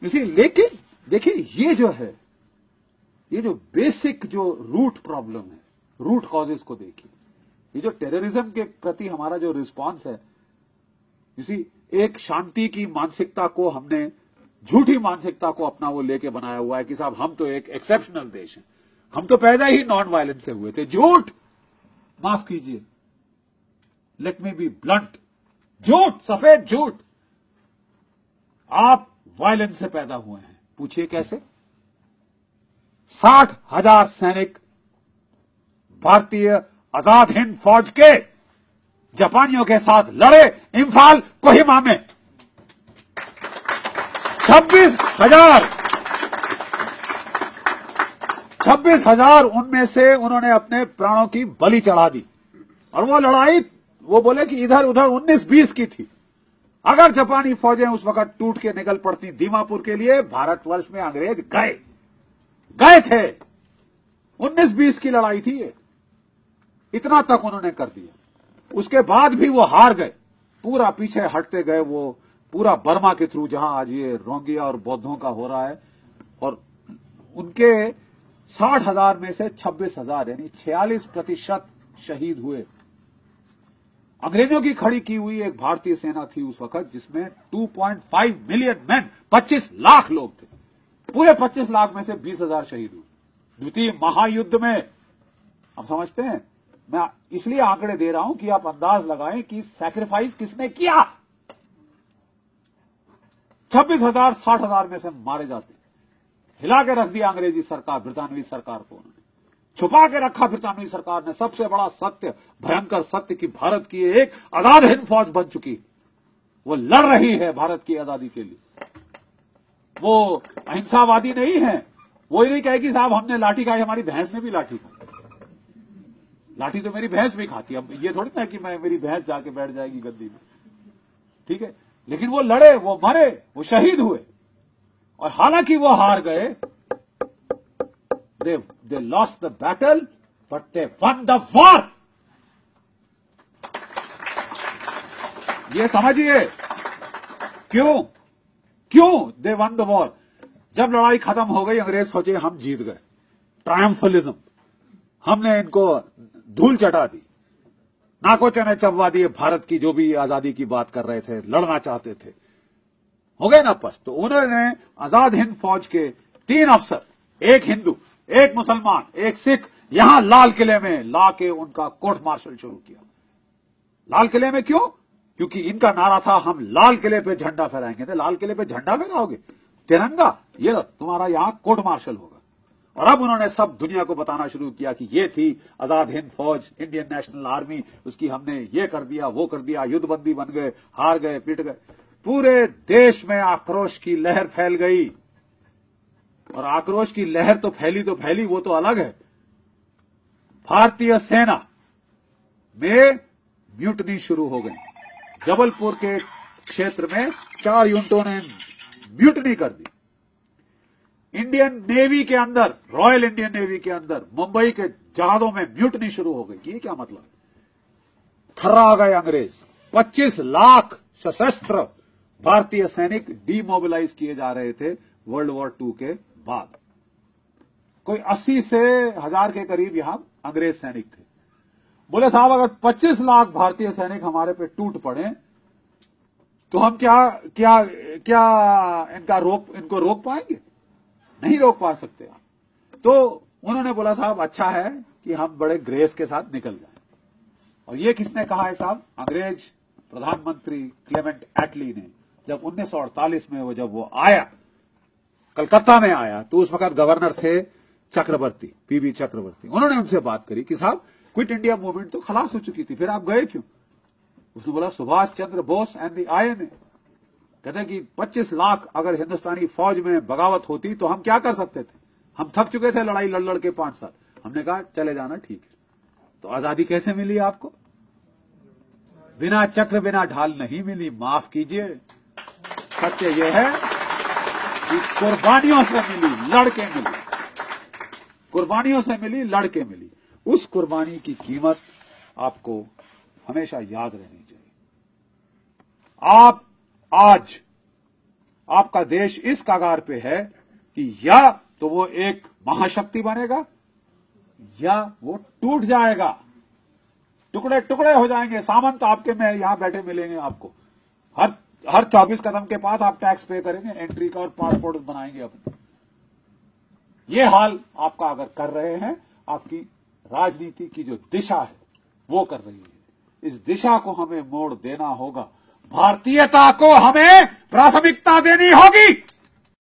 इसी लेकिन देखिए ये जो है, ये जो बेसिक जो रूट प्रॉब्लम है, रूट कॉजेस को देखिए। ये जो टेररिज्म के प्रति हमारा जो रिस्पांस है, इसी एक शांति की मानसिकता को हमने, झूठी मानसिकता को अपना वो लेके बनाया हुआ है कि साहब हम तो एक एक्सेप्शनल देश हैं, हम तो पैदा ही नॉन वायलेंस से हुए थे। झूठ, माफ कीजिए, लेट मी बी ब्लंट, झूठ, सफेद झूठ। आप वायलेंस से पैदा हुए हैं। पूछिए कैसे? 60,000 सैनिक भारतीय आजाद हिंद फौज के जापानियों के साथ लड़े इंफाल कोहिमा में। 26,000 उनमें से उन्होंने अपने प्राणों की बलि चढ़ा दी। और वो लड़ाई, वो बोले कि इधर उधर 19-20 की थी। अगर जापानी फौजें उस वक्त टूट के निकल पड़ती दीमापुर के लिए, भारतवर्ष में अंग्रेज गए थे। 19-20 की लड़ाई थी ये, इतना तक उन्होंने कर दिया। उसके बाद भी वो हार गए, पूरा पीछे हटते गए। वो पूरा बर्मा के थ्रू, जहां आज ये रोहिंग्या और बौद्धों का हो रहा है, और उनके 60,000 में से 26,000 यानी 46% शहीद हुए। अंग्रेजों की खड़ी की हुई एक भारतीय सेना थी उस वक्त, जिसमें 2.5 मिलियन मैन, 25 लाख लोग थे। पूरे 25 लाख में से 20,000 शहीद हुए द्वितीय महायुद्ध में। आप समझते हैं? मैं इसलिए आंकड़े दे रहा हूं कि आप अंदाज लगाएं कि सैक्रिफाइस किसने किया। 26,000 60,000 में से मारे जाते। हिला के रख दिया अंग्रेजी सरकार, ब्रितानवी सरकार को उन्होंने छुपा के रखा। ब्रितानवी सरकार ने सबसे बड़ा सत्य, भयंकर सत्य, कि भारत की एक आजाद हिंद फौज बन चुकी, वो लड़ रही है भारत की आजादी के लिए। वो अहिंसावादी नहीं है। वो नहीं कहे कि साहब हमने लाठी खाई, हमारी भैंस ने भी लाठी खाई। लाठी तो मेरी भैंस भी खाती है। अब ये थोड़ी ना कि मेरी भैंस जाके बैठ जाएगी गद्दी में, ठीक है। लेकिन वो लड़े, वो मरे, वो शहीद हुए। और हालांकि वो हार गए, they lost the battle, but they won the war. ये समझिए क्यों they won the war। जब लड़ाई खत्म हो गई, अंग्रेज सोचे हम जीत गए, ट्रायम्फलिज्म, हमने इनको धूल चटा दी, नाको चने चबवा दिए। भारत की जो भी आजादी की बात कर रहे थे, लड़ना चाहते थे, हो गए ना पस्त। तो उन्होंने आजाद हिंद फौज के 3 अफसर, एक हिंदू, एक मुसलमान, एक सिख, यहां लाल किले में लाके उनका कोर्ट मार्शल शुरू किया। लाल किले में क्यों? क्योंकि इनका नारा था हम लाल किले पे झंडा फहराएंगे। तो लाल किले पे झंडा फहराओगे, तिरंगा, ये तुम्हारा यहां कोर्ट मार्शल होगा। और अब उन्होंने सब दुनिया को बताना शुरू किया कि ये थी आजाद हिंद फौज, इंडियन नेशनल आर्मी, उसकी हमने ये कर दिया, वो कर दिया, युद्धबंदी बन गए, हार गए, पिट गए। पूरे देश में आक्रोश की लहर फैल गई। और आक्रोश की लहर तो फैली, वो तो अलग है। भारतीय सेना में म्यूटनी शुरू हो गई। जबलपुर के क्षेत्र में 4 यूनिटों ने म्यूटनी कर दी। इंडियन नेवी के अंदर, रॉयल इंडियन नेवी के अंदर, मुंबई के जहाजों में म्यूटनी शुरू हो गई। ये क्या मतलब? थर्रा गए अंग्रेज। 25 लाख सशस्त्र भारतीय सैनिक डीमोबिलाइज किए जा रहे थे वर्ल्ड वॉर 2 के बाद। कोई 80 से 1000 के करीब यहां अंग्रेज सैनिक थे। बोले साहब अगर 25 लाख भारतीय सैनिक हमारे पे टूट पड़े तो हम क्या इनको रोक पाएंगे? नहीं रोक पा सकते आप। तो उन्होंने बोला साहब अच्छा है कि हम बड़े ग्रेस के साथ निकल जाए। और ये किसने कहा है साहब? अंग्रेज प्रधानमंत्री क्लेमेंट एटली ने। जब 1948 में जब वो आया, कलकत्ता में आया, तो उस वक्त गवर्नर थे चक्रवर्ती, पीबी चक्रवर्ती। उन्होंने उनसे बात करी कि साहब क्विट इंडिया मूवमेंट तो खलास हो चुकी थी, फिर आप गए क्यों? उसने बोला Subhash Chandra Bose and the INA कहते हैं कि 25 लाख अगर हिंदुस्तानी फौज में बगावत होती तो हम क्या कर सकते थे? हम थक चुके थे लड़ाई लड़ के 5 साल। हमने कहा चले जाना, ठीक है। तो आजादी कैसे मिली आपको? बिना चक्र बिना ढाल नहीं मिली, माफ कीजिए। सत्य यह है कि कुर्बानियों से मिली, लड़के मिली, कुर्बानियों से मिली, लड़के मिली। उस कुर्बानी की कीमत आपको हमेशा याद रहनी चाहिए। आप आपका देश इस कगार पे है कि या तो वो एक महाशक्ति बनेगा या वो टूट जाएगा, टुकड़े टुकड़े हो जाएंगे। सामंत आपके में यहां बैठे मिलेंगे आपको, हर 24 कदम के बाद आप टैक्स पे करेंगे, एंट्री का और पासपोर्ट बनाएंगे अपने। ये हाल आपका अगर कर रहे हैं, आपकी राजनीति की जो दिशा है वो कर रही है। इस दिशा को हमें मोड़ देना होगा, भारतीयता को हमें प्राथमिकता देनी होगी।